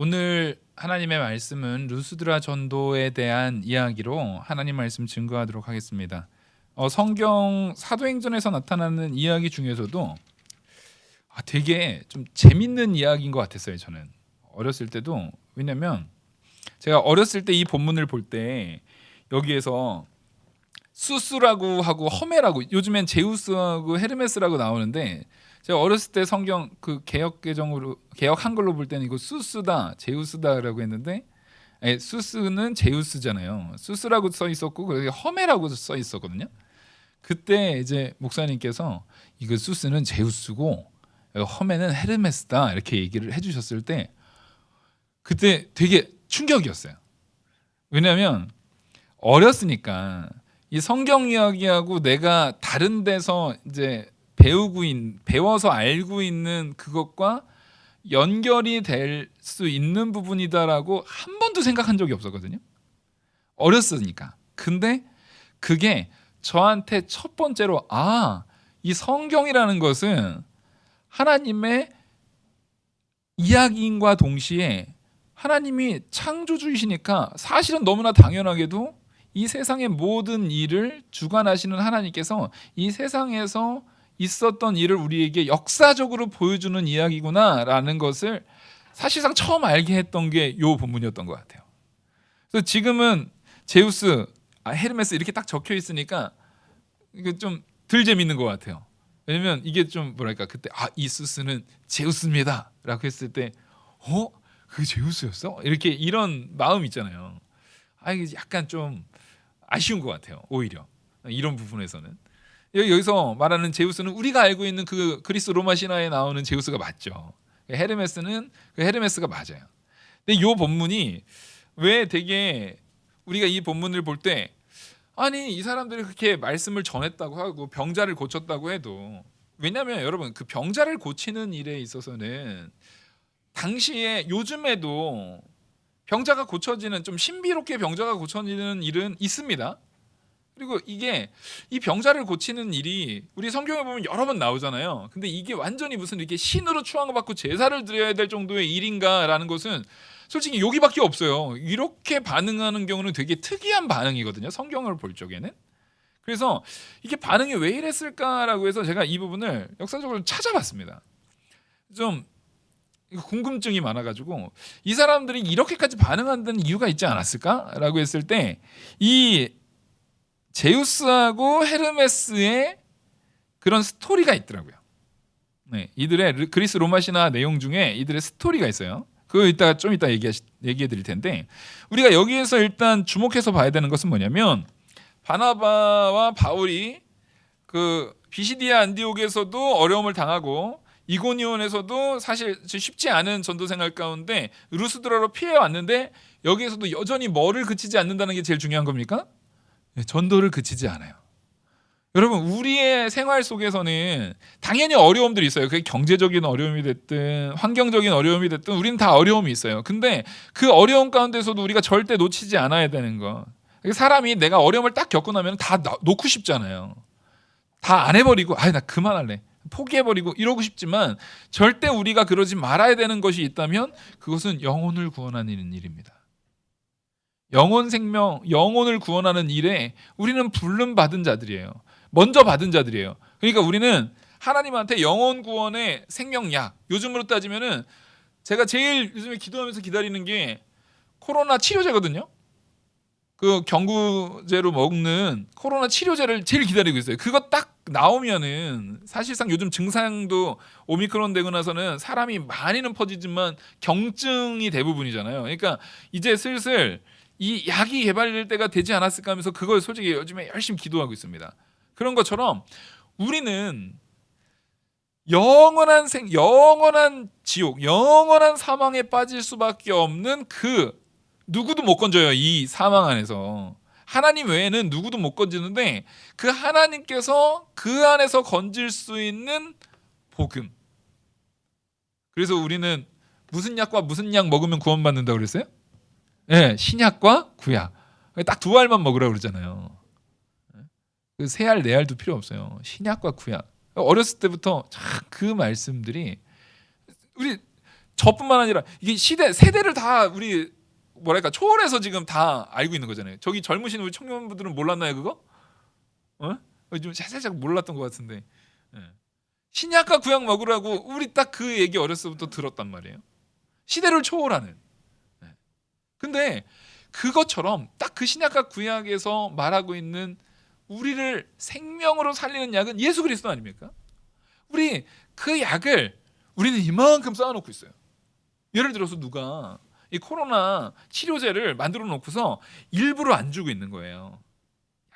오늘 하나님의 말씀은 루스드라 전도에 대한 이야기로 하나님 말씀 증거하도록 하겠습니다. 성경 사도행전에서 나타나는 이야기 중에서도 되게 좀 재밌는 이야기인 것 같았어요. 저는 어렸을 때도. 왜냐면 제가 어렸을 때 이 본문을 볼 때 여기에서 수스라고 하고 허메라고, 요즘엔 제우스하고 헤르메스라고 나오는데, 제가 어렸을 때 성경 그 개역 개정으로, 개역 한글로 볼 때는 이거 수스다 제우스다라고 했는데, 수스는 제우스잖아요. 수스라고 써 있었고 그게 허메라고 써 있었거든요. 그때 이제 목사님께서 이거 수스는 제우스고 허메는 헤르메스다 이렇게 얘기를 해주셨을 때 그때 되게 충격이었어요. 왜냐하면 어렸으니까 이 성경 이야기하고 내가 다른 데서 이제 배워서 알고 있는 그것과 연결이 될 수 있는 부분이다라고 한 번도 생각한 적이 없었거든요. 어렸으니까. 근데 그게 저한테 첫 번째로 이 성경이라는 것은 하나님의 이야기인과 동시에 하나님이 창조주이시니까 사실은 너무나 당연하게도 이 세상의 모든 일을 주관하시는 하나님께서 이 세상에서 있었던 일을 우리에게 역사적으로 보여주는 이야기구나라는 것을 사실상 처음 알게 했던 게 이 본문이었던 것 같아요. 그래서 지금은 제우스, 헤르메스 이렇게 딱 적혀 있으니까 이게 좀 덜 재밌는 것 같아요. 왜냐면 이게 좀 뭐랄까, 그때 이 수스는 제우스입니다라고 했을 때 그 제우스였어? 이렇게 이런 마음 있잖아요. 이게 약간 좀 아쉬운 것 같아요. 오히려 이런 부분에서는 여기서 말하는 제우스는 우리가 알고 있는 그 그리스 로마 신화에 나오는 제우스가 맞죠. 헤르메스는 그 헤르메스가 맞아요. 근데 이 본문이 왜 되게, 우리가 이 본문을 볼 때 아니 이 사람들이 그렇게 말씀을 전했다고 하고 병자를 고쳤다고 해도, 왜냐하면 여러분 그 병자를 고치는 일에 있어서는 당시에 요즘에도 병자가 고쳐지는, 좀 신비롭게 병자가 고쳐지는 일은 있습니다. 그리고 이게 이 병자를 고치는 일이 우리 성경에 보면 여러 번 나오잖아요. 근데 이게 완전히 무슨 이렇게 신으로 추앙받고 제사를 드려야 될 정도의 일인가라는 것은 솔직히 여기밖에 없어요. 이렇게 반응하는 경우는 되게 특이한 반응이거든요. 성경을 볼 적에는. 그래서 이게 반응이 왜 이랬을까라고 해서 제가 이 부분을 역사적으로 찾아봤습니다. 좀 궁금증이 많아가지고 이 사람들이 이렇게까지 반응하는 이유가 있지 않았을까라고 했을 때, 이 제우스하고 헤르메스의 그런 스토리가 있더라고요. 이들의 그리스 로마 신화 내용 중에 이들의 스토리가 있어요. 그거 좀 이따 얘기해 드릴 텐데, 우리가 여기에서 일단 주목해서 봐야 되는 것은 뭐냐면, 바나바와 바울이 그 비시디아 안디옥에서도 어려움을 당하고 이고니온에서도 사실 쉽지 않은 전도 생활 가운데 루스드라로 피해 왔는데, 여기에서도 여전히 뭐를 그치지 않는다는 게 제일 중요한 겁니까? 전도를 그치지 않아요. 여러분 우리의 생활 속에서는 당연히 어려움들이 있어요. 그게 경제적인 어려움이 됐든 환경적인 어려움이 됐든 우리는 다 어려움이 있어요. 근데 그 어려움 가운데서도 우리가 절대 놓치지 않아야 되는 거, 사람이 내가 어려움을 딱 겪고 나면 다 놓고 싶잖아요. 다 안 해버리고 나 그만할래, 포기해버리고 이러고 싶지만, 절대 우리가 그러지 말아야 되는 것이 있다면 그것은 영혼을 구원하는 일입니다. 영혼 생명, 영혼을 구원하는 일에 우리는 부름 받은 자들이에요. 먼저 받은 자들이에요. 그러니까 우리는 하나님한테 영혼 구원의 생명약, 요즘으로 따지면은 제가 제일 요즘에 기도하면서 기다리는 게 코로나 치료제거든요. 그 경구제로 먹는 코로나 치료제를 제일 기다리고 있어요. 그거 딱 나오면은 사실상 요즘 증상도 오미크론 되고 나서는 사람이 많이는 퍼지지만 경증이 대부분이잖아요. 그러니까 이제 슬슬 이 약이 개발될 때가 되지 않았을까 하면서 그걸 솔직히 요즘에 열심히 기도하고 있습니다. 그런 것처럼 우리는 영원한 영원한 지옥, 영원한 사망에 빠질 수밖에 없는 그 누구도 못 건져요. 이 사망 안에서 하나님 외에는 누구도 못 건지는데, 그 하나님께서 그 안에서 건질 수 있는 복음. 그래서 우리는 무슨 약과 무슨 약 먹으면 구원받는다고 그랬어요? 신약과 구약. 딱 두 알만 먹으라고 그러잖아요. 세 알, 네 알도 필요 없어요. 신약과 구약. 어렸을 때부터 참 그 말씀들이 우리 저뿐만 아니라 이게 세대를 다 우리 뭐랄까 초월해서 지금 다 알고 있는 거잖아요. 저기 젊으신 우리 청년분들은 몰랐나요 그거? 좀 살짝 몰랐던 것 같은데. 예. 신약과 구약 먹으라고 우리 딱 그 얘기 어렸을 때부터 들었단 말이에요. 시대를 초월하는. 예. 근데 그것처럼 딱 그 신약과 구약에서 말하고 있는 우리를 생명으로 살리는 약은 예수 그리스도 아닙니까? 우리 그 약을 우리는 이만큼 쌓아놓고 있어요. 예를 들어서 누가 이 코로나 치료제를 만들어 놓고서 일부러 안 주고 있는 거예요.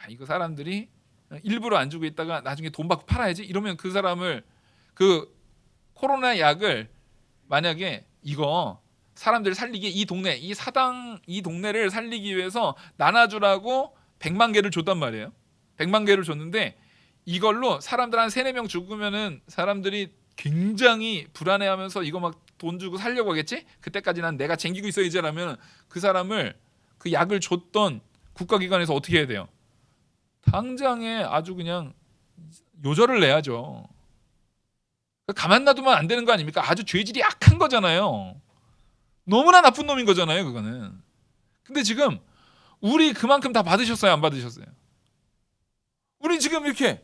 야, 이거 사람들이 일부러 안 주고 있다가 나중에 돈 받고 팔아야지 이러면 그 사람을 그 코로나 약을 만약에 이거 사람들 살리기 이 동네 이 사당 이 동네를 살리기 위해서 나눠주라고 100만 개를 줬단 말이에요. 100만 개를 줬는데 이걸로 사람들 한 3-4명 죽으면은 사람들이 굉장히 불안해하면서 이거 막 돈 주고 살려고 하겠지? 그때까지는 내가 챙기고 있어야지라면 그 사람을 그 약을 줬던 국가기관에서 어떻게 해야 돼요? 당장에 아주 그냥 요절을 내야죠. 가만 놔두면 안 되는 거 아닙니까? 아주 죄질이 악한 거잖아요. 너무나 나쁜 놈인 거잖아요, 그거는. 근데 지금 우리 그만큼 다 받으셨어요, 안 받으셨어요? 우리 지금 이렇게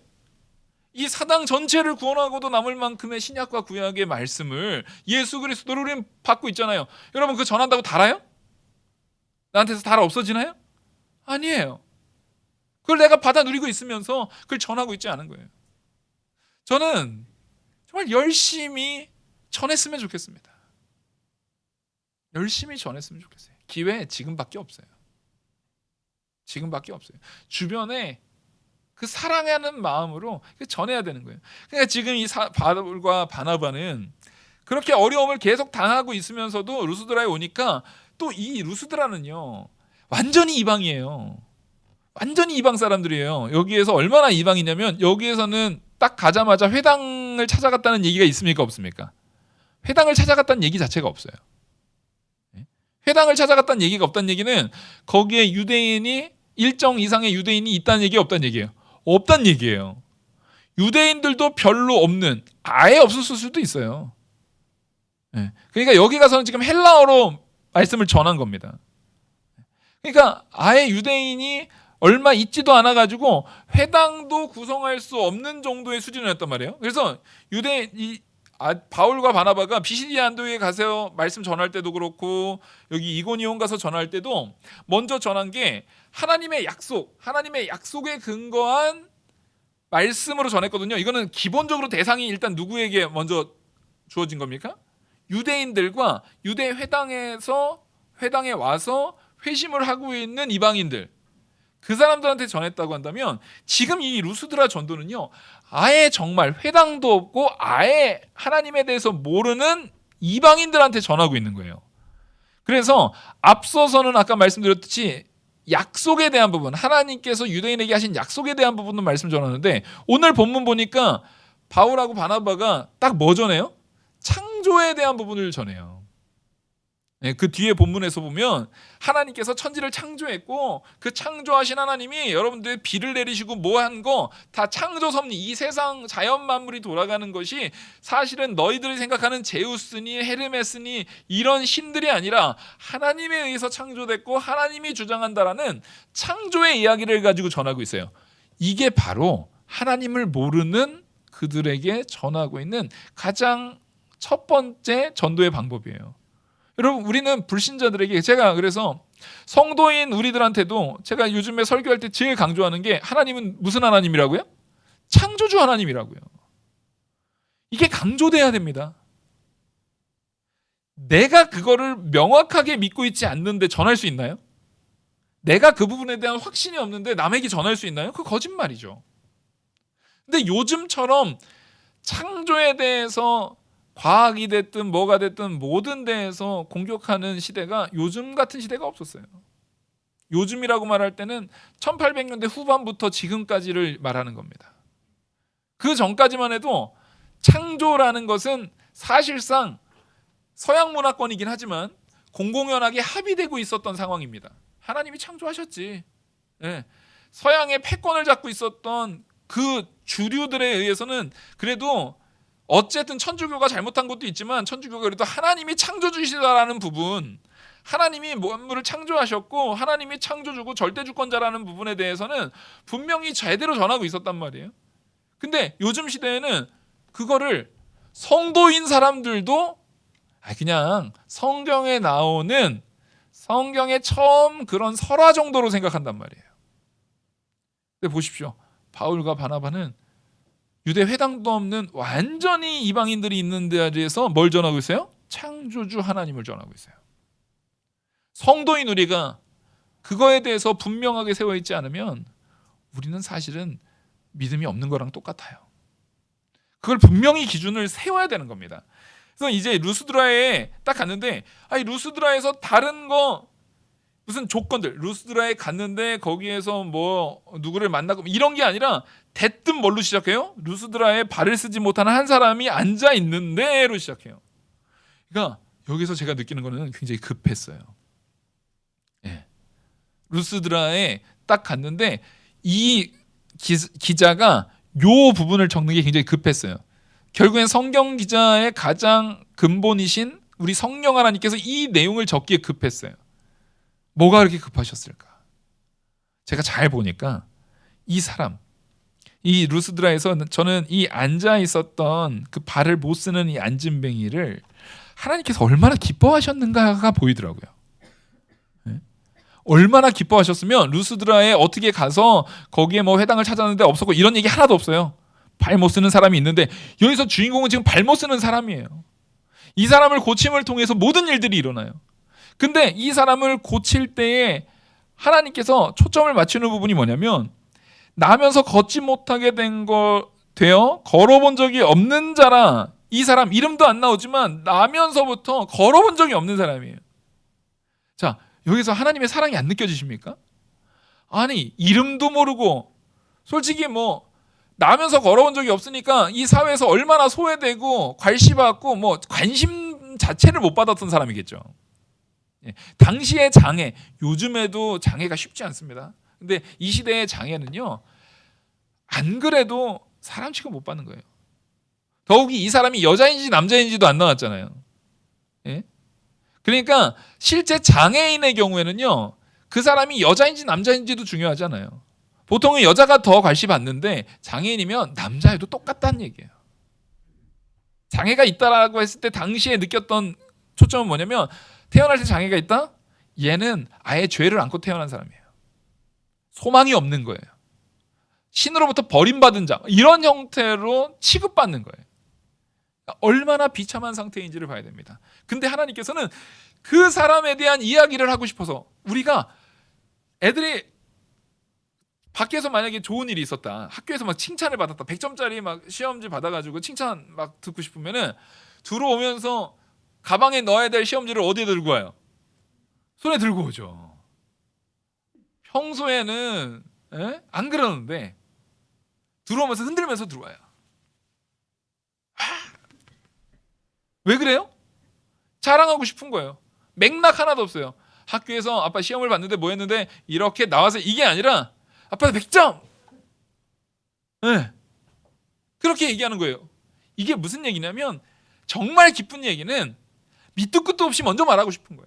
이 사당 전체를 구원하고도 남을 만큼의 신약과 구약의 말씀을 예수 그리스도를 우리는 받고 있잖아요. 여러분 그거 전한다고 달아요? 나한테서 달아 없어지나요? 아니에요. 그걸 내가 받아 누리고 있으면서 그걸 전하고 있지 않은 거예요. 저는 정말 열심히 전했으면 좋겠습니다. 열심히 전했으면 좋겠어요. 기회 지금밖에 없어요. 지금밖에 없어요. 주변에 그 사랑하는 마음으로 전해야 되는 거예요. 그러니까 지금 이 바울과 바나바는 그렇게 어려움을 계속 당하고 있으면서도 루스드라에 오니까 또 이 루스드라는요 완전히 이방이에요. 완전히 이방 사람들이에요. 여기에서 얼마나 이방이냐면 여기에서는 딱 가자마자 회당을 찾아갔다는 얘기가 있습니까 없습니까? 회당을 찾아갔다는 얘기 자체가 없어요. 회당을 찾아갔다는 얘기가 없다는 얘기는 거기에 유대인이 일정 이상의 유대인이 있다는 얘기가 없다는 얘기예요. 없다는 얘기예요. 유대인들도 별로 없는 아예 없었을 수도 있어요. 그러니까 여기 가서는 지금 헬라어로 말씀을 전한 겁니다. 그러니까 아예 유대인이 얼마 있지도 않아 가지고 회당도 구성할 수 없는 정도의 수준이었단 말이에요. 그래서 바울과 바나바가 비시디아 안도에 가서 말씀 전할 때도 그렇고 여기 이고니온 가서 전할 때도 먼저 전한 게 하나님의 약속에 근거한 말씀으로 전했거든요. 이거는 기본적으로 대상이 일단 누구에게 먼저 주어진 겁니까? 유대인들과 유대 회당에 와서 회심을 하고 있는 이방인들 그 사람들한테 전했다고 한다면 지금 이 루스드라 전도는요 아예 정말 회당도 없고 아예 하나님에 대해서 모르는 이방인들한테 전하고 있는 거예요. 그래서 앞서서는 아까 말씀드렸듯이 약속에 대한 부분 하나님께서 유대인에게 하신 약속에 대한 부분은 말씀 전하는데 오늘 본문 보니까 바울하고 바나바가 딱 뭐 전해요? 창조에 대한 부분을 전해요. 그 뒤에 본문에서 보면 하나님께서 천지를 창조했고 그 창조하신 하나님이 여러분들 비를 내리시고 뭐 한 거 다 창조 섭리 이 세상 자연 만물이 돌아가는 것이 사실은 너희들이 생각하는 제우스니 헤르메스니 이런 신들이 아니라 하나님에 의해서 창조됐고 하나님이 주장한다라는 창조의 이야기를 가지고 전하고 있어요. 이게 바로 하나님을 모르는 그들에게 전하고 있는 가장 첫 번째 전도의 방법이에요. 여러분 우리는 불신자들에게 제가 그래서 성도인 우리들한테도 제가 요즘에 설교할 때 제일 강조하는 게 하나님은 무슨 하나님이라고요? 창조주 하나님이라고요. 이게 강조돼야 됩니다. 내가 그거를 명확하게 믿고 있지 않는데 전할 수 있나요? 내가 그 부분에 대한 확신이 없는데 남에게 전할 수 있나요? 그거 거짓말이죠. 근데 요즘처럼 창조에 대해서 과학이 됐든 뭐가 됐든 모든 데에서 공격하는 시대가 요즘 같은 시대가 없었어요. 요즘이라고 말할 때는 1800년대 후반부터 지금까지를 말하는 겁니다. 그 전까지만 해도 창조라는 것은 사실상 서양 문화권이긴 하지만 공공연하게 합의되고 있었던 상황입니다. 하나님이 창조하셨지. 서양의 패권을 잡고 있었던 그 주류들에 의해서는 그래도 어쨌든 천주교가 잘못한 것도 있지만 천주교가 그래도 하나님이 창조주시다라는 부분, 하나님이 만물을 창조하셨고 하나님이 창조주고 절대주권자라는 부분에 대해서는 분명히 제대로 전하고 있었단 말이에요. 근데 요즘 시대에는 그거를 성도인 사람들도 그냥 성경에 나오는 성경에 처음 그런 설화 정도로 생각한단 말이에요. 근데 보십시오. 바울과 바나바는 유대 회당도 없는 완전히 이방인들이 있는 데에서 뭘 전하고 있어요? 창조주 하나님을 전하고 있어요. 성도인 우리가 그거에 대해서 분명하게 세워 있지 않으면 우리는 사실은 믿음이 없는 거랑 똑같아요. 그걸 분명히 기준을 세워야 되는 겁니다. 그래서 이제 루스드라에 딱 갔는데, 루스드라에서 다른 거 무슨 조건들, 루스드라에 갔는데 거기에서 뭐 누구를 만나고 이런 게 아니라 대뜸 뭘로 시작해요? 루스드라에 발을 쓰지 못하는 한 사람이 앉아 있는데로 시작해요. 그러니까 여기서 제가 느끼는 거는 굉장히 급했어요. 루스드라에 딱 갔는데 이 기자가 요 부분을 적는 게 굉장히 급했어요. 결국엔 성경 기자의 가장 근본이신 우리 성령 하나님께서 이 내용을 적기에 급했어요. 뭐가 그렇게 급하셨을까? 제가 잘 보니까 이 사람, 이 루스드라에서 저는 이 앉아 있었던 그 발을 못 쓰는 이 앉은뱅이를 하나님께서 얼마나 기뻐하셨는가가 보이더라고요. 얼마나 기뻐하셨으면 루스드라에 어떻게 가서 거기에 뭐 회당을 찾았는데 없었고 이런 얘기 하나도 없어요. 발 못 쓰는 사람이 있는데 여기서 주인공은 지금 발 못 쓰는 사람이에요. 이 사람을 고침을 통해서 모든 일들이 일어나요. 근데 이 사람을 고칠 때에 하나님께서 초점을 맞추는 부분이 뭐냐면 나면서 걷지 못하게 되어 걸어본 적이 없는 자라. 이 사람 이름도 안 나오지만 나면서부터 걸어본 적이 없는 사람이에요. 자, 여기서 하나님의 사랑이 안 느껴지십니까? 아니, 이름도 모르고 솔직히 뭐 나면서 걸어본 적이 없으니까 이 사회에서 얼마나 소외되고 괄시받고 뭐 관심 자체를 못 받았던 사람이겠죠. 당시의 장애, 요즘에도 장애가 쉽지 않습니다. 근데 이 시대의 장애는요, 안 그래도 사람 취급 못 받는 거예요. 더욱이 이 사람이 여자인지 남자인지도 안 나왔잖아요. 예? 그러니까 실제 장애인의 경우에는요, 그 사람이 여자인지 남자인지도 중요하잖아요. 보통은 여자가 더 관심받는데 장애인이면 남자애도 똑같다는 얘기예요. 장애가 있다라고 했을 때 당시에 느꼈던 초점은 뭐냐면 태어날 때 장애가 있다? 얘는 아예 죄를 안고 태어난 사람이에요. 소망이 없는 거예요. 신으로부터 버림받은 자, 이런 형태로 취급받는 거예요. 얼마나 비참한 상태인지를 봐야 됩니다. 근데 하나님께서는 그 사람에 대한 이야기를 하고 싶어서, 우리가 애들이 밖에서 만약에 좋은 일이 있었다, 학교에서 막 칭찬을 받았다, 100점짜리 막 시험지 받아가지고 칭찬 막 듣고 싶으면은 들어오면서 가방에 넣어야 될 시험지를 어디에 들고 와요? 손에 들고 오죠. 평소에는 안 그러는데 들어오면서 흔들면서 들어와요. 왜 그래요? 자랑하고 싶은 거예요. 맥락 하나도 없어요. 학교에서 아빠 시험을 봤는데 뭐 했는데 이렇게 나와서, 이게 아니라 아빠 100점! 네. 그렇게 얘기하는 거예요. 이게 무슨 얘기냐면 정말 기쁜 얘기는 밑도 끝도 없이 먼저 말하고 싶은 거예요.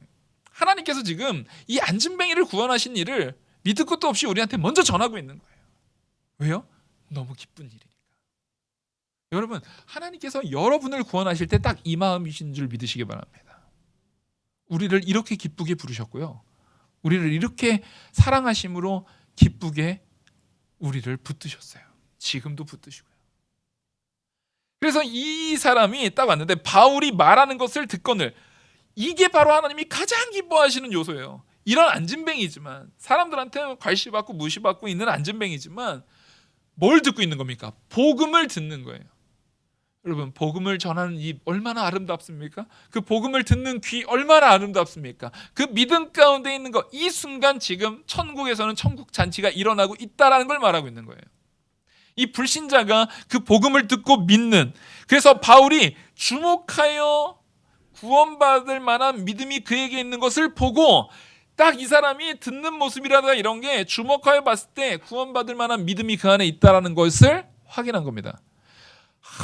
하나님께서 지금 이 앉은뱅이를 구원하신 일을 밑도 끝도 없이 우리한테 먼저 전하고 있는 거예요. 왜요? 너무 기쁜 일이니까. 여러분, 하나님께서 여러분을 구원하실 때 딱 이 마음이신 줄 믿으시기 바랍니다. 우리를 이렇게 기쁘게 부르셨고요, 우리를 이렇게 사랑하심으로 기쁘게 우리를 붙드셨어요. 지금도 붙드시고요. 그래서 이 사람이 딱 왔는데 바울이 말하는 것을 듣거늘, 이게 바로 하나님이 가장 기뻐하시는 요소예요. 이런 앉은뱅이지만, 사람들한테 괄시받고 무시받고 있는 앉은뱅이지만 뭘 듣고 있는 겁니까? 복음을 듣는 거예요. 여러분, 복음을 전하는 입 얼마나 아름답습니까? 그 복음을 듣는 귀 얼마나 아름답습니까? 그 믿음 가운데 있는 거, 이 순간 지금 천국에서는 천국 잔치가 일어나고 있다라는 걸 말하고 있는 거예요. 이 불신자가 그 복음을 듣고 믿는, 그래서 바울이 주목하여 구원받을 만한 믿음이 그에게 있는 것을 보고, 딱 이 사람이 듣는 모습이라든가 이런 게 주목하여 봤을 때 구원받을 만한 믿음이 그 안에 있다라는 것을 확인한 겁니다.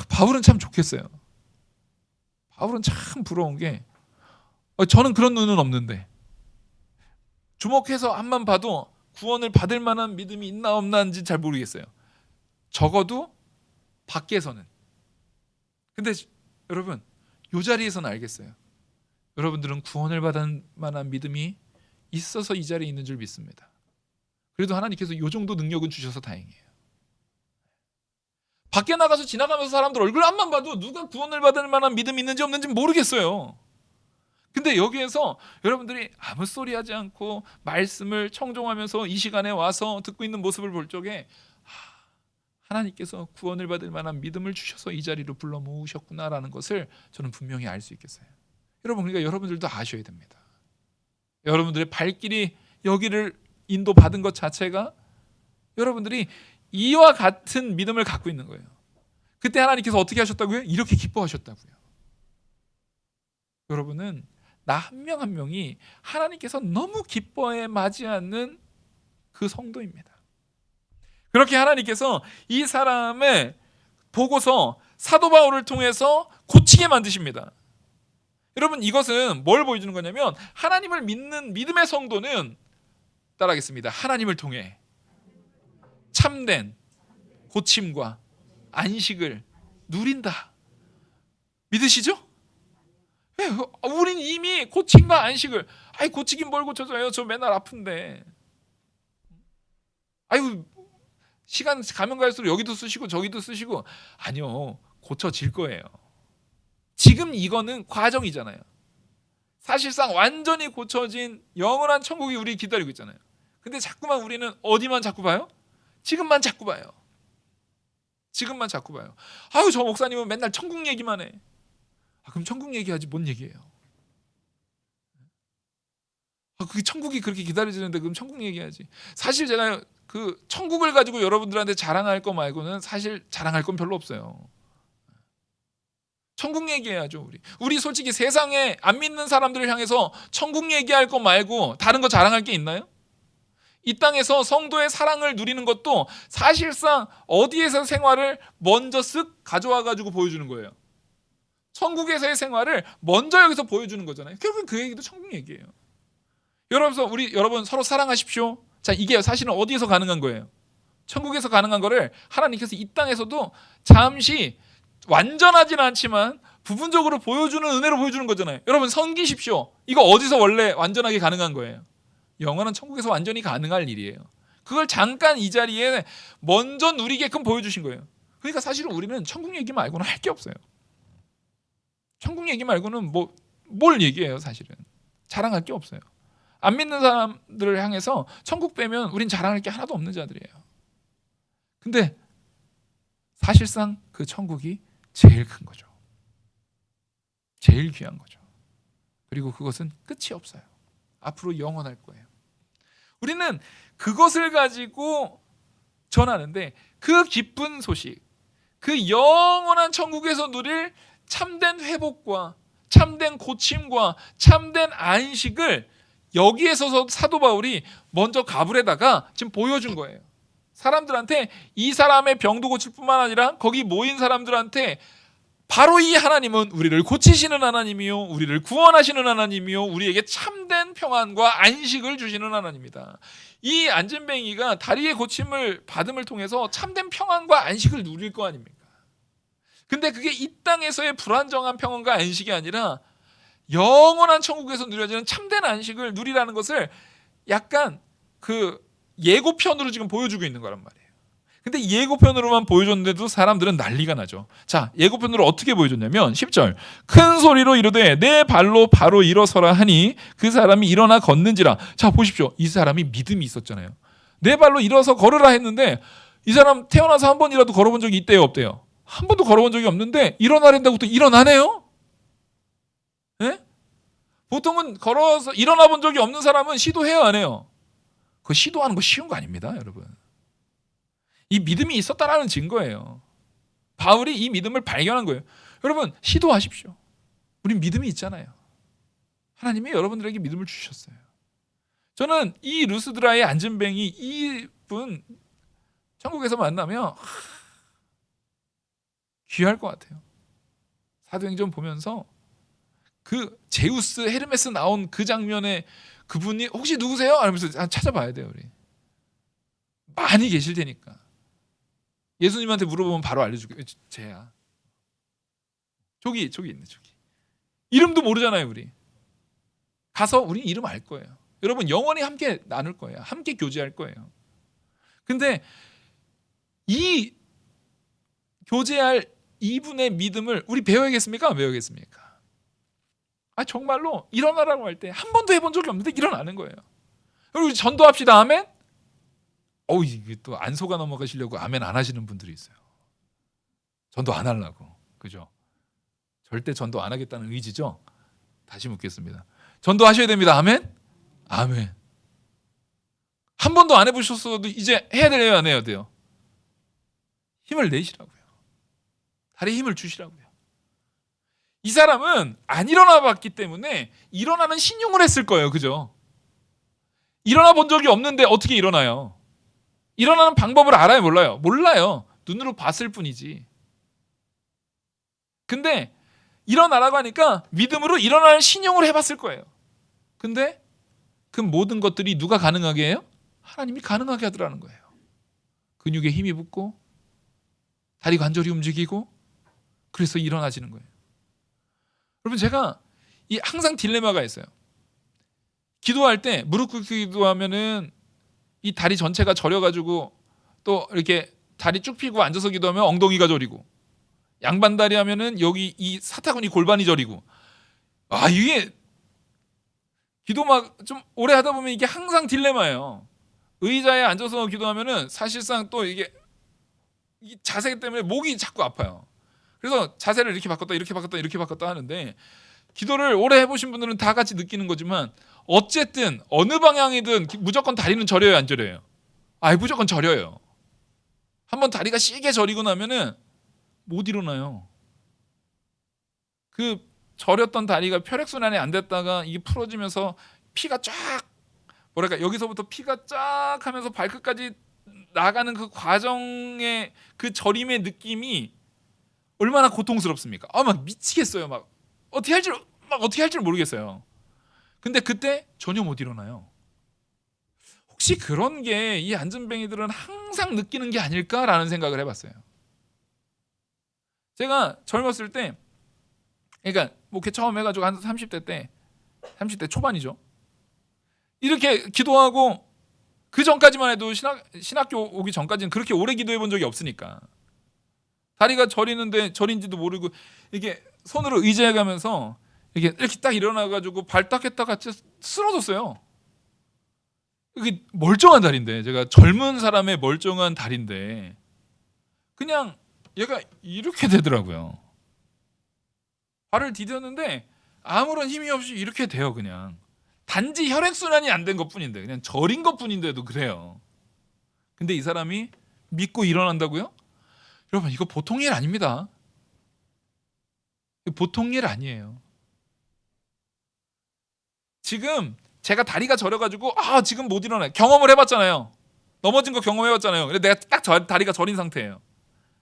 바울은 참 좋겠어요. 바울은 참 부러운 게 저는 그런 눈은 없는데 주목해서 앞만 봐도 구원을 받을 만한 믿음이 있나 없나인지 잘 모르겠어요. 적어도 밖에서는. 근데 여러분 이 자리에서는 알겠어요. 여러분들은 구원을 받을 만한 믿음이 있어서 이 자리에 있는 줄 믿습니다. 그래도 하나님께서 이 정도 능력은 주셔서 다행이에요. 밖에 나가서 지나가면서 사람들 얼굴 앞만 봐도 누가 구원을 받을 만한 믿음이 있는지 없는지 모르겠어요. 근데 여기에서 여러분들이 아무 소리 하지 않고 말씀을 청종하면서 이 시간에 와서 듣고 있는 모습을 볼 적에 하나님께서 구원을 받을 만한 믿음을 주셔서 이 자리로 불러 모으셨구나라는 것을 저는 분명히 알 수 있겠어요. 여러분, 그러니까 여러분들도 아셔야 됩니다. 여러분들의 발길이 여기를 인도받은 것 자체가 여러분들이 이와 같은 믿음을 갖고 있는 거예요. 그때 하나님께서 어떻게 하셨다고요? 이렇게 기뻐하셨다고요. 여러분은 나 한 명 한 명이 하나님께서 너무 기뻐해 맞이하는 그 성도입니다. 그렇게 하나님께서 이 사람을 보고서 사도 바울을 통해서 고치게 만드십니다. 여러분, 이것은 뭘 보여주는 거냐면 하나님을 믿는 믿음의 성도는 따라하겠습니다. 하나님을 통해 참된 고침과 안식을 누린다. 믿으시죠? 우린 이미 고침과 안식을, 고치긴 뭘 고쳐줘요? 저 맨날 아픈데. 시간 가면 갈수록 여기도 쓰시고 저기도 쓰시고. 아니요, 고쳐질 거예요. 지금 이거는 과정이잖아요. 사실상 완전히 고쳐진 영원한 천국이 우리 기다리고 있잖아요. 근데 자꾸만 우리는 어디만 자꾸 봐요? 지금만 자꾸 봐요. 지금만 자꾸 봐요. 저 목사님은 맨날 천국 얘기만 해. 그럼 천국 얘기하지 뭔 얘기예요? 그게 천국이 그렇게 기다려지는데 그럼 천국 얘기하지. 사실 제가 그 천국을 가지고 여러분들한테 자랑할 거 말고는 사실 자랑할 건 별로 없어요. 천국 얘기해야죠. 우리 솔직히 세상에 안 믿는 사람들을 향해서 천국 얘기할 거 말고 다른 거 자랑할 게 있나요? 이 땅에서 성도의 사랑을 누리는 것도 사실상 어디에서 생활을 먼저 쓱 가져와 가지고 보여주는 거예요. 천국에서의 생활을 먼저 여기서 보여주는 거잖아요. 결국은 그 얘기도 천국 얘기예요. 여러분 서로 사랑하십시오. 자, 이게 사실은 어디에서 가능한 거예요? 천국에서 가능한 거를 하나님께서 이 땅에서도 잠시 완전하지는 않지만 부분적으로 보여주는 은혜로 보여주는 거잖아요. 여러분 섬기십시오. 이거 어디서 원래 완전하게 가능한 거예요? 영원한 천국에서 완전히 가능할 일이에요. 그걸 잠깐 이 자리에 먼저 누리게끔 보여주신 거예요. 그러니까 사실은 우리는 천국 얘기 말고는 할 게 없어요. 천국 얘기 말고는 뭘 얘기해요? 사실은 자랑할 게 없어요. 안 믿는 사람들을 향해서 천국 빼면 우린 자랑할 게 하나도 없는 자들이에요. 근데 사실상 그 천국이 제일 큰 거죠. 제일 귀한 거죠. 그리고 그것은 끝이 없어요. 앞으로 영원할 거예요. 우리는 그것을 가지고 전하는데 그 기쁜 소식, 그 영원한 천국에서 누릴 참된 회복과 참된 고침과 참된 안식을 여기에서 사도 바울이 먼저 가불에다가 지금 보여준 거예요. 사람들한테 이 사람의 병도 고칠 뿐만 아니라 거기 모인 사람들한테 바로 이 하나님은 우리를 고치시는 하나님이요, 우리를 구원하시는 하나님이요, 우리에게 참된 평안과 안식을 주시는 하나님이다. 이 안진뱅이가 다리의 고침을 받음을 통해서 참된 평안과 안식을 누릴 거 아닙니까? 근데 그게 이 땅에서의 불안정한 평안과 안식이 아니라 영원한 천국에서 누려지는 참된 안식을 누리라는 것을 약간 그 예고편으로 지금 보여주고 있는 거란 말이에요. 근데 예고편으로만 보여줬는데도 사람들은 난리가 나죠. 자, 예고편으로 어떻게 보여줬냐면 10절 큰 소리로 이르되 내 발로 바로 일어서라 하니 그 사람이 일어나 걷는지라. 자, 보십시오. 이 사람이 믿음이 있었잖아요. 내 발로 일어서 걸으라 했는데 이 사람 태어나서 한 번이라도 걸어본 적이 있대요, 없대요? 한 번도 걸어본 적이 없는데 일어나랜다고 또 일어나네요? 네? 보통은 걸어서 일어나 본 적이 없는 사람은 시도해요, 안 해요? 그 시도하는 거 쉬운 거 아닙니다, 여러분. 이 믿음이 있었다라는 증거예요. 바울이 이 믿음을 발견한 거예요. 여러분 시도하십시오. 우린 믿음이 있잖아요. 하나님이 여러분들에게 믿음을 주셨어요. 저는 이 루스드라의 안진뱅이 이분 천국에서 만나면 귀할 것 같아요. 사도행전 보면서 그 제우스 헤르메스 나온 그 장면에 그분이 혹시 누구세요? 하면서 찾아봐야 돼요. 우리 많이 계실 테니까 예수님한테 물어보면 바로 알려주게. 쟤야. 저기 있네. 저기 이름도 모르잖아요. 우리 가서 우리 이름 알 거예요. 여러분 영원히 함께 나눌 거예요. 함께 교제할 거예요. 근데 이 교제할 이분의 믿음을 우리 배워야겠습니까? 안 배워야겠습니까? 정말로 일어나라고 할 때 한 번도 해본 적이 없는데 일어나는 거예요. 그리고 우리 전도합시다. 아멘. 이게 또 안 속아 넘어가시려고 아멘 안 하시는 분들이 있어요. 전도 안 하려고. 그죠? 절대 전도 안 하겠다는 의지죠? 다시 묻겠습니다. 전도하셔야 됩니다. 아멘? 아멘. 한 번도 안 해보셨어도 이제 해야 돼요? 안 해야 돼요? 힘을 내시라고요. 다리에 힘을 주시라고요. 이 사람은 안 일어나 봤기 때문에 일어나는 신용을 했을 거예요. 그죠? 일어나 본 적이 없는데 어떻게 일어나요? 일어나는 방법을 알아요? 몰라요? 몰라요. 눈으로 봤을 뿐이지. 근데 일어나라고 하니까 믿음으로 일어나는 신용을 해봤을 거예요. 근데 그 모든 것들이 누가 가능하게 해요? 하나님이 가능하게 하더라는 거예요. 근육에 힘이 붙고 다리 관절이 움직이고 그래서 일어나지는 거예요. 여러분 제가 항상 딜레마가 있어요. 기도할 때 무릎 꿇고 기도하면은 이 다리 전체가 저려가지고 또 이렇게 다리 쭉 펴고 앉아서 기도하면 엉덩이가 저리고 양반다리 하면은 여기 이 사타구니 골반이 저리고 이게 기도 막 좀 오래 하다 보면 이게 항상 딜레마예요. 의자에 앉아서 기도하면은 사실상 또 이게 이 자세 때문에 목이 자꾸 아파요. 그래서 자세를 이렇게 바꿨다 이렇게 바꿨다 이렇게 바꿨다 하는데 기도를 오래 해보신 분들은 다 같이 느끼는 거지만 어쨌든 어느 방향이든 무조건 다리는 저려요 안 저려요? 무조건 저려요. 한번 다리가 시게 저리고 나면은 못 일어나요. 그 저렸던 다리가 혈액순환이 안 됐다가 이게 풀어지면서 피가 쫙 여기서부터 피가 쫙 하면서 발끝까지 나가는 그 과정의 그 저림의 느낌이 얼마나 고통스럽습니까? 막 미치겠어요. 막 어떻게 할 줄 모르겠어요. 근데 그때 전혀 못 일어나요. 혹시 그런 게 이 안전뱅이들은 항상 느끼는 게 아닐까라는 생각을 해봤어요. 제가 젊었을 때, 그러니까 목회 처음 해가지고 한 30대 초반이죠. 이렇게 기도하고 그 전까지만 해도 신학교 오기 전까지는 그렇게 오래 기도해 본 적이 없으니까 다리가 저리는데 저린지도 모르고 이게 손으로 의지해 가면서 이렇게 딱 일어나가지고 발 딱 했다가 쓰러졌어요. 이게 멀쩡한 다리인데 제가 젊은 사람의 멀쩡한 다리인데 그냥 얘가 이렇게 되더라고요. 발을 디뎠는데 아무런 힘이 없이 이렇게 돼요. 그냥 단지 혈액순환이 안 된 것뿐인데 그냥 저린 것뿐인데도 그래요. 근데 이 사람이 믿고 일어난다고요? 여러분 이거 보통 일 아닙니다. 보통 일 아니에요. 지금 제가 다리가 저려가지고 지금 못 일어나요. 경험을 해봤잖아요. 넘어진 거 경험해봤잖아요. 근데 내가 딱 다리가 저린 상태예요.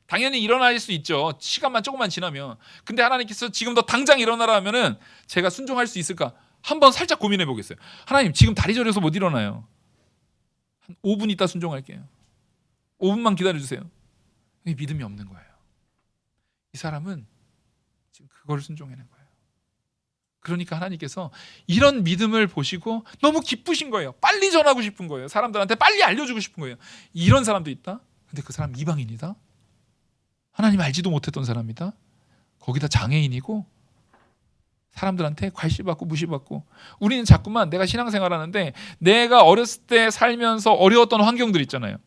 당연히 일어날 수 있죠. 시간만 조금만 지나면. 근데 하나님께서 지금 더 당장 일어나라 하면은 제가 순종할 수 있을까? 한번 살짝 고민해 보겠어요. 하나님 지금 다리 저려서 못 일어나요. 한 5분 있다 순종할게요. 5분만 기다려주세요. 믿음이 없는 거예요. 이 사람은 지금 그걸 순종하는 거예요. 그러니까 하나님께서 이런 믿음을 보시고 너무 기쁘신 거예요. 빨리 전하고 싶은 거예요. 사람들한테 빨리 알려주고 싶은 거예요. 이런 사람도 있다? 근데 그 사람 이방인이다? 하나님 알지도 못했던 사람이다? 거기다 장애인이고 사람들한테 괄시받고 무시받고 우리는 자꾸만 내가 신앙생활하는데 내가 어렸을 때 살면서 어려웠던 환경들 있잖아요.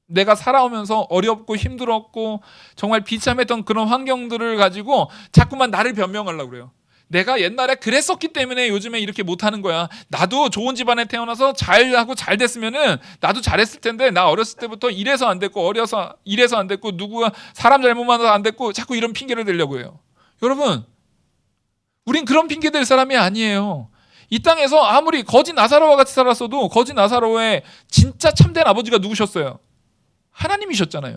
내가 살아오면서 어렵고 힘들었고 정말 비참했던 그런 환경들을 가지고 자꾸만 나를 변명하려고 그래요. 내가 옛날에 그랬었기 때문에 요즘에 이렇게 못하는 거야. 나도 좋은 집안에 태어나서 잘하고 잘 됐으면은 나도 잘했을 텐데 나 어렸을 때부터 이래서 안 됐고 어려서 이래서 안 됐고 누구가 사람 잘못 만나서 안 됐고 자꾸 이런 핑계를 대려고 해요. 여러분 우린 그런 핑계 댈 사람이 아니에요. 이 땅에서 아무리 거지 나사로와 같이 살았어도 거지 나사로의 진짜 참된 아버지가 누구셨어요? 하나님이셨잖아요.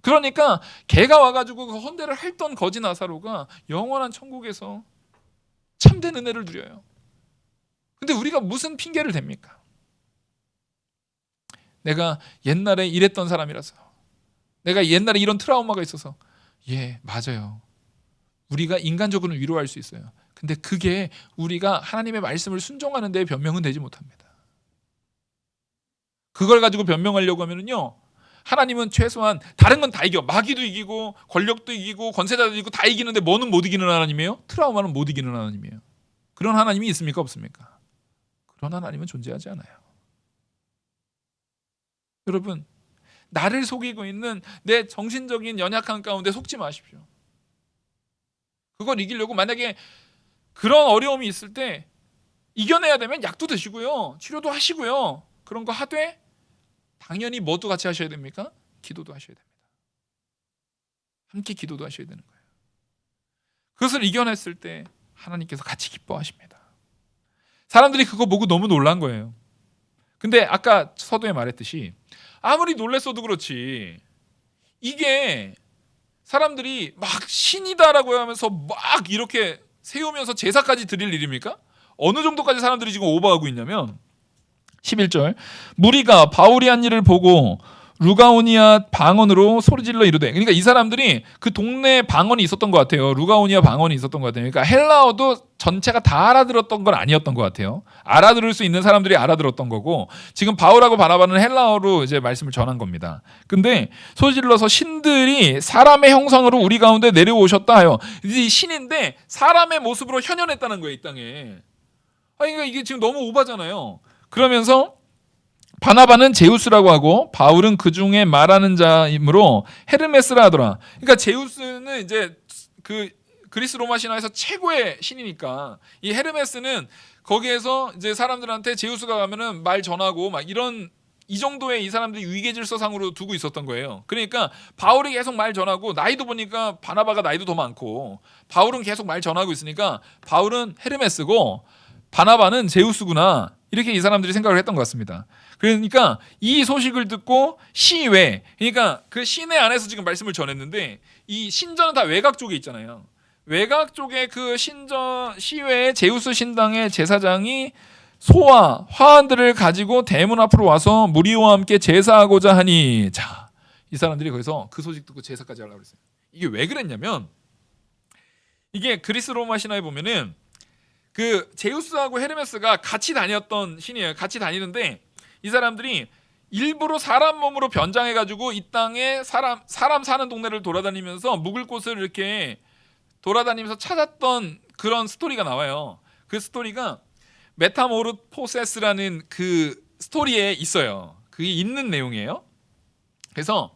그러니까 걔가 와가지고 그 헌대를 핥던 거지 나사로가 영원한 천국에서 참된 은혜를 누려요. 근데 우리가 무슨 핑계를 댑니까? 내가 옛날에 이랬던 사람이라서, 내가 옛날에 이런 트라우마가 있어서. 예, 맞아요. 우리가 인간적으로는 위로할 수 있어요. 근데 그게 우리가 하나님의 말씀을 순종하는 데 변명은 되지 못합니다. 그걸 가지고 변명하려고 하면은요, 하나님은 최소한 다른 건 다 이겨. 마귀도 이기고 권력도 이기고 권세자도 이기고 다 이기는데 뭐는 못 이기는 하나님이에요? 트라우마는 못 이기는 하나님이에요. 그런 하나님이 있습니까? 없습니까? 그런 하나님은 존재하지 않아요. 여러분, 나를 속이고 있는 내 정신적인 연약함 가운데 속지 마십시오. 그걸 이기려고 만약에 그런 어려움이 있을 때 이겨내야 되면 약도 드시고요, 치료도 하시고요, 그런 거 하되 당연히 뭐도 같이 하셔야 됩니까? 기도도 하셔야 됩니다. 함께 기도도 하셔야 되는 거예요. 그것을 이겨냈을 때 하나님께서 같이 기뻐하십니다. 사람들이 그거 보고 너무 놀란 거예요. 근데 아까 서두에 말했듯이 아무리 놀랬어도 그렇지, 이게 사람들이 막 신이다라고 하면서 막 이렇게 세우면서 제사까지 드릴 일입니까? 어느 정도까지 사람들이 지금 오버하고 있냐면 11절, 무리가 바울이 한 일을 보고 루가오니아 방언으로 소리질러 이르되, 그러니까 이 사람들이 그 동네 방언이 있었던 것 같아요. 루가오니아 방언이 있었던 것 같아요. 그러니까 헬라어도 전체가 다 알아들었던 건 아니었던 것 같아요. 알아들을 수 있는 사람들이 알아들었던 거고, 지금 바울하고 바나바는 헬라어로 이제 말씀을 전한 겁니다. 근데 소리질러서 신들이 사람의 형상으로 우리 가운데 내려오셨다 하여, 이 신인데 사람의 모습으로 현현했다는 거예요, 이 땅에. 그러니까 이게 지금 너무 오바잖아요. 그러면서 바나바는 제우스라고 하고 바울은 그 중에 말하는 자이므로 헤르메스라 하더라. 그러니까 제우스는 이제 그 그리스 로마 신화에서 최고의 신이니까, 이 헤르메스는 거기에서 이제 사람들한테 제우스가 가면은 말 전하고 막 이런, 이 정도의 이 사람들이 위계 질서상으로 두고 있었던 거예요. 그러니까 바울이 계속 말 전하고, 나이도 보니까 바나바가 나이도 더 많고 바울은 계속 말 전하고 있으니까 바울은 헤르메스고 바나바는 제우스구나, 이렇게 이 사람들이 생각을 했던 것 같습니다. 그러니까 이 소식을 듣고 시외, 그러니까 그 시내 안에서 지금 말씀을 전했는데, 이 신전은 다 외곽 쪽에 있잖아요. 외곽 쪽에 그 신전 시외의 제우스 신당의 제사장이 소와 화환들을 가지고 대문 앞으로 와서 무리와 함께 제사하고자 하니, 자, 이 사람들이 거기서 그 소식 듣고 제사까지 하려고 그랬어요. 이게 왜 그랬냐면, 이게 그리스 로마 신화에 보면은 그 제우스하고 헤르메스가 같이 다녔던 신이에요. 같이 다니는데 이 사람들이 일부러 사람 몸으로 변장해가지고 이 땅에 사람 사는 동네를 돌아다니면서 묵을 곳을 이렇게 돌아다니면서 찾았던 그런 스토리가 나와요. 그 스토리가 메타모르포세스라는 그 스토리에 있어요. 그게 있는 내용이에요. 그래서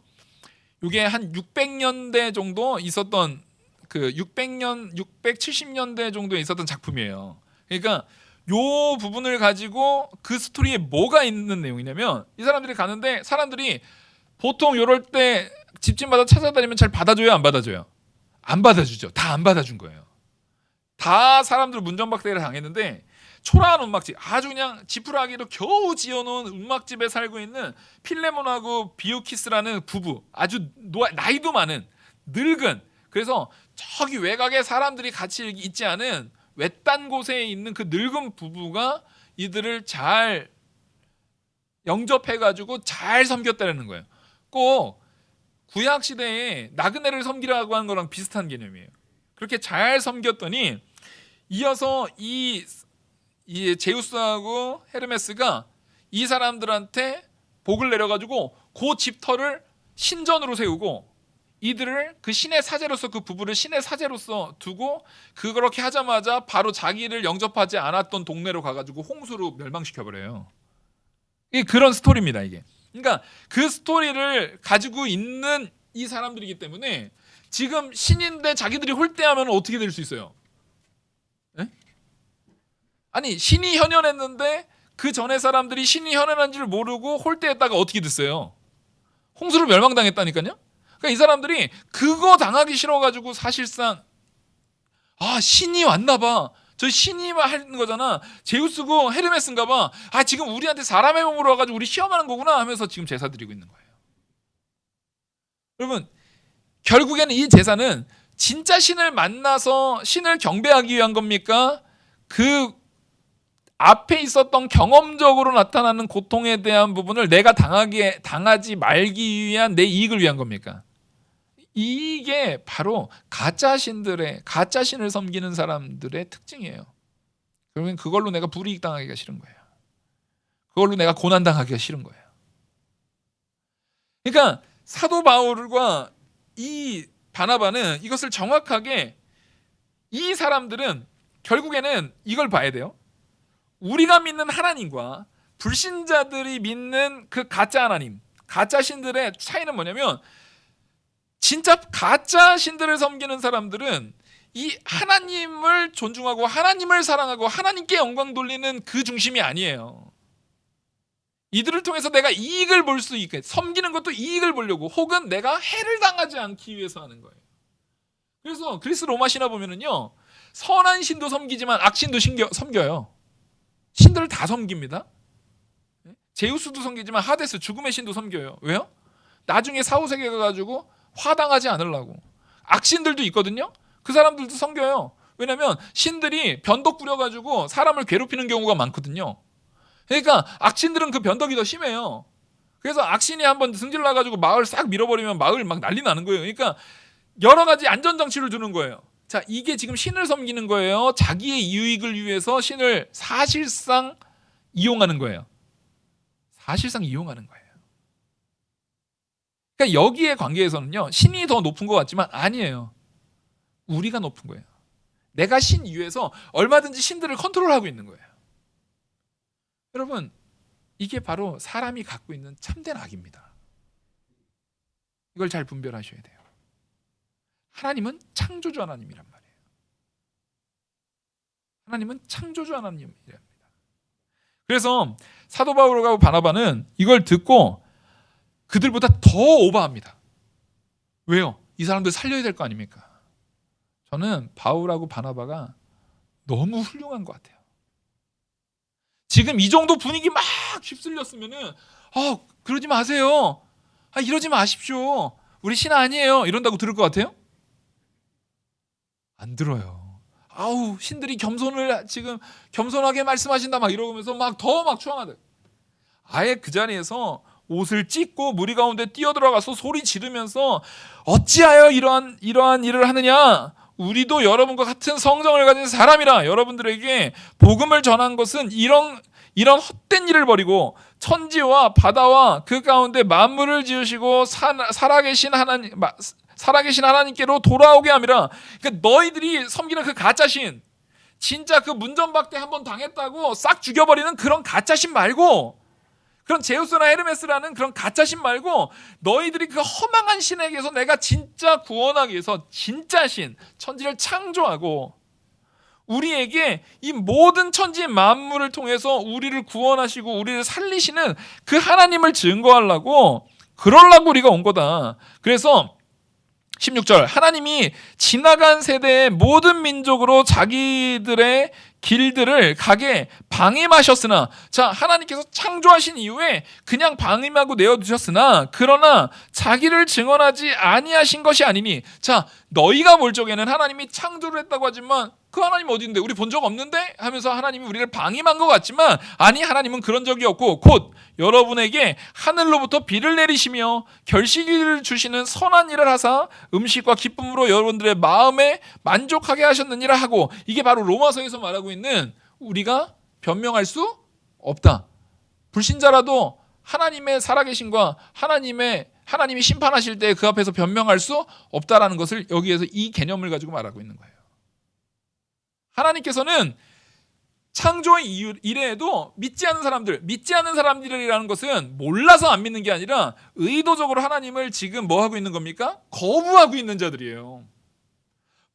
이게 한 600년대 정도 있었던, 그 670년대 정도에 있었던 작품이에요. 그러니까 요 부분을 가지고 그 스토리에 뭐가 있는 내용이냐면, 이 사람들이 가는데 사람들이 보통 요럴 때 집집마다 찾아다니면 잘 받아줘요, 안 받아줘요? 안 받아주죠. 다 안 받아준 거예요. 다 사람들 문전박대를 당했는데, 초라한 운막집, 아주 그냥 지푸라기로 겨우 지어놓은 운막집에 살고 있는 필레몬하고 비우키스라는 부부, 아주 나이도 많은 늙은, 그래서 저기 외곽에 사람들이 같이 있지 않은 외딴 곳에 있는 그 늙은 부부가 이들을 잘 영접해가지고 잘 섬겼다는 거예요. 꼭 구약 시대에 나그네를 섬기라고 하는 거랑 비슷한 개념이에요. 그렇게 잘 섬겼더니 이어서 이 제우스하고 헤르메스가 이 사람들한테 복을 내려가지고 그 집터를 신전으로 세우고, 이들을 그 신의 사제로서, 그 부부를 신의 사제로서 두고, 그렇게 하자마자 바로 자기를 영접하지 않았던 동네로 가가지고 홍수로 멸망시켜버려요. 이게 그런 스토리입니다, 이게. 그러니까 그 스토리를 가지고 있는 이 사람들이기 때문에 지금 신인데 자기들이 홀대하면 어떻게 될 수 있어요? 에? 아니, 신이 현현했는데 그 전에 사람들이 신이 현현한 줄 모르고 홀대했다가 어떻게 됐어요? 홍수로 멸망당했다니까요. 그러니까 이 사람들이 그거 당하기 싫어가지고 사실상, 신이 왔나봐, 저 신이 하는 거잖아, 제우스고 헤르메스인가봐, 지금 우리한테 사람의 몸으로 와가지고 우리 시험하는 거구나 하면서 지금 제사 드리고 있는 거예요. 여러분, 결국에는 이 제사는 진짜 신을 만나서 신을 경배하기 위한 겁니까? 그 앞에 있었던 경험적으로 나타나는 고통에 대한 부분을 내가 당하지 말기 위한 내 이익을 위한 겁니까? 이게 바로 가짜 신을 섬기는 사람들의 특징이에요. 그러면 그걸로 내가 불이익 당하기가 싫은 거예요. 그걸로 내가 고난 당하기가 싫은 거예요. 그러니까 사도 바울과 이 바나바는 이것을 정확하게, 이 사람들은 결국에는 이걸 봐야 돼요. 우리가 믿는 하나님과 불신자들이 믿는 그 가짜 하나님, 가짜 신들의 차이는 뭐냐면, 진짜 가짜 신들을 섬기는 사람들은 이 하나님을 존중하고 하나님을 사랑하고 하나님께 영광 돌리는 그 중심이 아니에요. 이들을 통해서 내가 이익을 볼 수 있게, 섬기는 것도 이익을 보려고, 혹은 내가 해를 당하지 않기 위해서 하는 거예요. 그래서 그리스 로마 신화 보면은요, 선한 신도 섬기지만 악신도 섬겨요. 신들을 다 섬깁니다. 제우스도 섬기지만 하데스, 죽음의 신도 섬겨요. 왜요? 나중에 사후세계가 가지고 화당하지 않으려고. 악신들도 있거든요. 그 사람들도 섬겨요. 왜냐하면 신들이 변덕 부려가지고 사람을 괴롭히는 경우가 많거든요. 그러니까 악신들은 그 변덕이 더 심해요. 그래서 악신이 한번 승질 나가지고 마을 싹 밀어버리면 마을 막 난리 나는 거예요. 그러니까 여러 가지 안전장치를 두는 거예요. 자, 이게 지금 신을 섬기는 거예요. 자기의 이익을 위해서 신을 사실상 이용하는 거예요. 사실상 이용하는 거예요. 그러니까 여기에 관계에서는요, 신이 더 높은 것 같지만 아니에요. 우리가 높은 거예요. 내가 신 위에서 얼마든지 신들을 컨트롤하고 있는 거예요. 여러분, 이게 바로 사람이 갖고 있는 참된 악입니다. 이걸 잘 분별하셔야 돼요. 하나님은 창조주 하나님이란 말이에요. 하나님은 창조주 하나님이랍니다. 그래서 사도 바울과 바나바는 이걸 듣고 그들보다 더 오버합니다. 왜요? 이 사람들 살려야 될 거 아닙니까? 저는 바울하고 바나바가 너무 훌륭한 것 같아요. 지금 이 정도 분위기 막 휩쓸렸으면은 그러지 마세요. 이러지 마십시오. 우리 신 아니에요. 이런다고 들을 것 같아요? 안 들어요. 신들이 지금 겸손하게 말씀하신다 막 이러면서 더 추앙하다. 아예 그 자리에서 옷을 찢고 무리 가운데 뛰어들어가서 소리 지르면서 어찌하여 이러한 일을 하느냐? 우리도 여러분과 같은 성정을 가진 사람이라 여러분들에게 복음을 전한 것은 이런 헛된 일을 버리고 천지와 바다와 그 가운데 만물을 지으시고 살아계신 하나님께로 돌아오게 함이라. 그러니까 너희들이 섬기는 그 가짜신, 진짜 그 문전박대 한번 당했다고 싹 죽여버리는 그런 가짜신 말고, 그런 제우스나 헤르메스라는 그런 가짜신 말고, 너희들이 그 허망한 신에게서 내가 진짜 구원하기 위해서 진짜 신, 천지를 창조하고 우리에게 이 모든 천지 만물을 통해서 우리를 구원하시고 우리를 살리시는 그 하나님을 증거하려고, 그러려고 우리가 온 거다. 그래서 16절, 하나님이 지나간 세대의 모든 민족으로 자기들의 길들을 가게 방임하셨으나, 자, 하나님께서 창조하신 이후에 그냥 방임하고 내어두셨으나 그러나 자기를 증언하지 아니하신 것이 아니니. 자, 너희가 볼 적에는 하나님이 창조를 했다고 하지만 그 하나님 어디 있는데, 우리 본 적 없는데 하면서 하나님이 우리를 방임한 것 같지만, 아니, 하나님은 그런 적이 없고 곧 여러분에게 하늘로부터 비를 내리시며 결실을 주시는 선한 일을 하사 음식과 기쁨으로 여러분들의 마음에 만족하게 하셨느니라 하고, 이게 바로 로마서에서 말하고 있는 우리가 변명할 수 없다. 불신자라도 하나님의 살아계심과 하나님이 심판하실 때 그 앞에서 변명할 수 없다라는 것을 여기에서 이 개념을 가지고 말하고 있는 거예요. 하나님께서는 창조의 이래에도 믿지 않는 사람들이라는 것은 몰라서 안 믿는 게 아니라 의도적으로 하나님을 지금 뭐 하고 있는 겁니까? 거부하고 있는 자들이에요.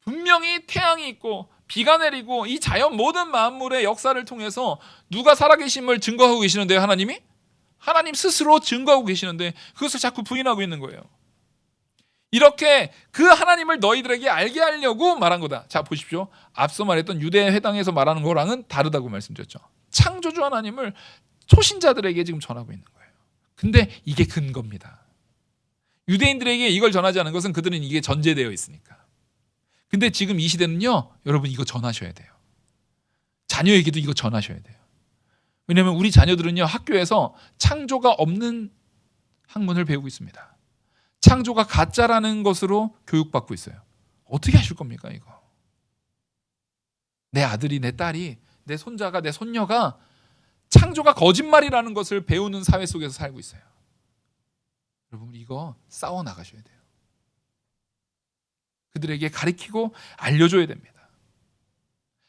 분명히 태양이 있고 비가 내리고 이 자연 모든 만물의 역사를 통해서 누가 살아계심을 증거하고 계시는데요, 하나님 스스로 증거하고 계시는데 그것을 자꾸 부인하고 있는 거예요. 이렇게 그 하나님을 너희들에게 알게 하려고 말한 거다. 자, 보십시오. 앞서 말했던 유대 회당에서 말하는 거랑은 다르다고 말씀드렸죠. 창조주 하나님을 초신자들에게 지금 전하고 있는 거예요. 근데 이게 근거입니다. 유대인들에게 이걸 전하지 않은 것은 그들은 이게 전제되어 있으니까. 근데 지금 이 시대는요, 여러분 이거 전하셔야 돼요. 자녀에게도 이거 전하셔야 돼요. 왜냐하면 우리 자녀들은요, 학교에서 창조가 없는 학문을 배우고 있습니다. 창조가 가짜라는 것으로 교육받고 있어요. 어떻게 하실 겁니까 이거? 내 아들이, 내 딸이, 내 손자가, 내 손녀가 창조가 거짓말이라는 것을 배우는 사회 속에서 살고 있어요. 여러분 이거 싸워 나가셔야 돼요. 그들에게 가르치고 알려줘야 됩니다.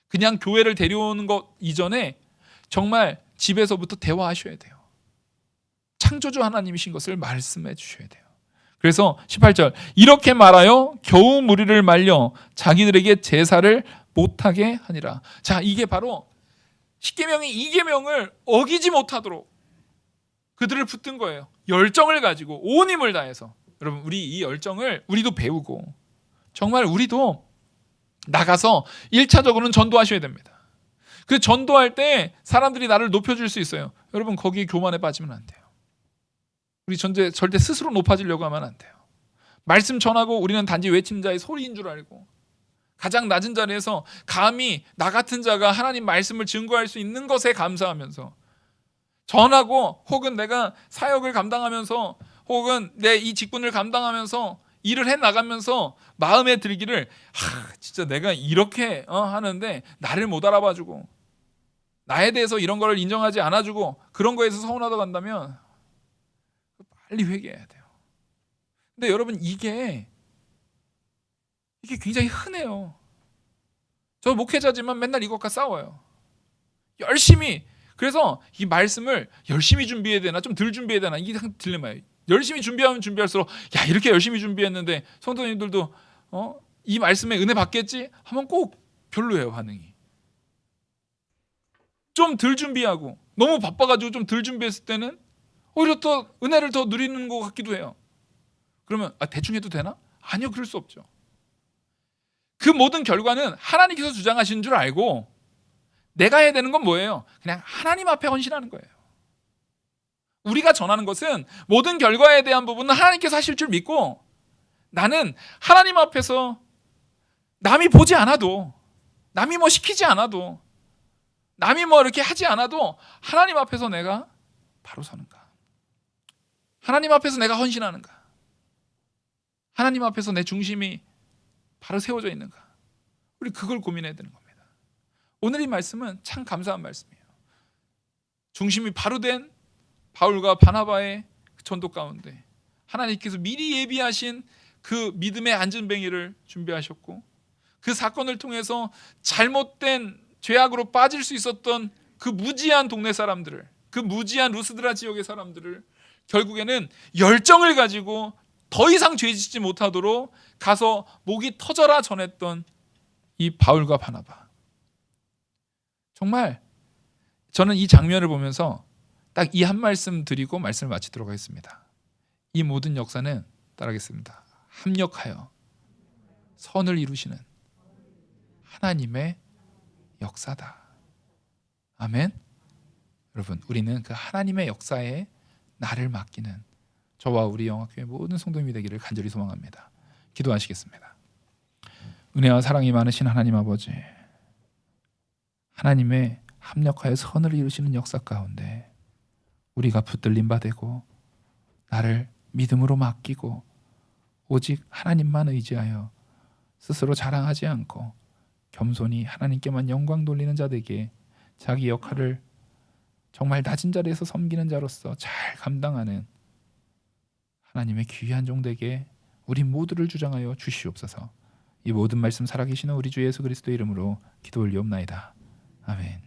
그냥 교회를 데려오는 것 이전에 정말 집에서부터 대화하셔야 돼요. 창조주 하나님이신 것을 말씀해 주셔야 돼요. 그래서 18절, 이렇게 말하여 겨우 무리를 말려 자기들에게 제사를 못하게 하니라. 자, 이게 바로 10계명의 2계명을 어기지 못하도록 그들을 붙든 거예요. 열정을 가지고 온 힘을 다해서. 여러분 우리 이 열정을 우리도 배우고 정말 우리도 나가서 1차적으로는 전도하셔야 됩니다. 그 전도할 때 사람들이 나를 높여줄 수 있어요. 여러분 거기에 교만에 빠지면 안 돼요. 우리 절대 스스로 높아지려고 하면 안 돼요. 말씀 전하고 우리는 단지 외치는 자의 소리인 줄 알고 가장 낮은 자리에서 감히 나 같은 자가 하나님 말씀을 증거할 수 있는 것에 감사하면서 전하고 혹은 내가 사역을 감당하면서 혹은 내 이 직분을 감당하면서 일을 해나가면서 마음에 들기를 진짜 내가 이렇게 하는데 나를 못 알아봐주고 나에 대해서 이런 걸 인정하지 않아주고 그런 거에서 서운하다 간다면 빨리 회개해야 돼요. 근데 여러분 이게 굉장히 흔해요. 저 목회자지만 맨날 이것과 싸워요. 열심히. 그래서 이 말씀을 열심히 준비해야 되나 좀 덜 준비해야 되나 이게 딜레마예요. 열심히 준비하면 준비할수록 야 이렇게 열심히 준비했는데 성도님들도 이 말씀에 은혜 받겠지? 하면 꼭 별로예요 반응이. 좀 덜 준비하고 너무 바빠가지고 좀 덜 준비했을 때는 오히려 더 은혜를 더 누리는 것 같기도 해요. 그러면 대충 해도 되나? 아니요, 그럴 수 없죠. 그 모든 결과는 하나님께서 주장하시는 줄 알고 내가 해야 되는 건 뭐예요? 그냥 하나님 앞에 헌신하는 거예요. 우리가 전하는 것은 모든 결과에 대한 부분은 하나님께서 하실 줄 믿고 나는 하나님 앞에서 남이 보지 않아도 남이 뭐 시키지 않아도 남이 뭐 이렇게 하지 않아도 하나님 앞에서 내가 바로 서는가? 하나님 앞에서 내가 헌신하는가? 하나님 앞에서 내 중심이 바로 세워져 있는가? 우리 그걸 고민해야 되는 겁니다. 오늘 이 말씀은 참 감사한 말씀이에요. 중심이 바로 된 바울과 바나바의 전도 가운데 하나님께서 미리 예비하신 그 믿음의 안전뱅이를 준비하셨고 그 사건을 통해서 잘못된 죄악으로 빠질 수 있었던 그 무지한 동네 사람들을, 그 무지한 루스드라 지역의 사람들을 결국에는 열정을 가지고 더 이상 죄 짓지 못하도록 가서 목이 터져라 전했던 이 바울과 바나바. 정말 저는 이 장면을 보면서 딱 이 한 말씀 드리고 말씀을 마치도록 하겠습니다. 이 모든 역사는 따라하겠습니다. 합력하여 선을 이루시는 하나님의 역사다. 아멘. 여러분 우리는 그 하나님의 역사에 나를 맡기는 저와 우리 영화교회 모든 성도님이 되기를 간절히 소망합니다. 기도하시겠습니다. 은혜와 사랑이 많으신 하나님 아버지, 하나님의 합력하여 선을 이루시는 역사 가운데 우리가 붙들림 받고 나를 믿음으로 맡기고 오직 하나님만 의지하여 스스로 자랑하지 않고 겸손히 하나님께만 영광 돌리는 자들에게 자기 역할을 정말 낮은 자리에서 섬기는 자로서 잘 감당하는 하나님의 귀한 종되게 우리 모두를 주장하여 주시옵소서. 이 모든 말씀 살아계시는 우리 주 예수 그리스도의 이름으로 기도 올리옵나이다. 아멘.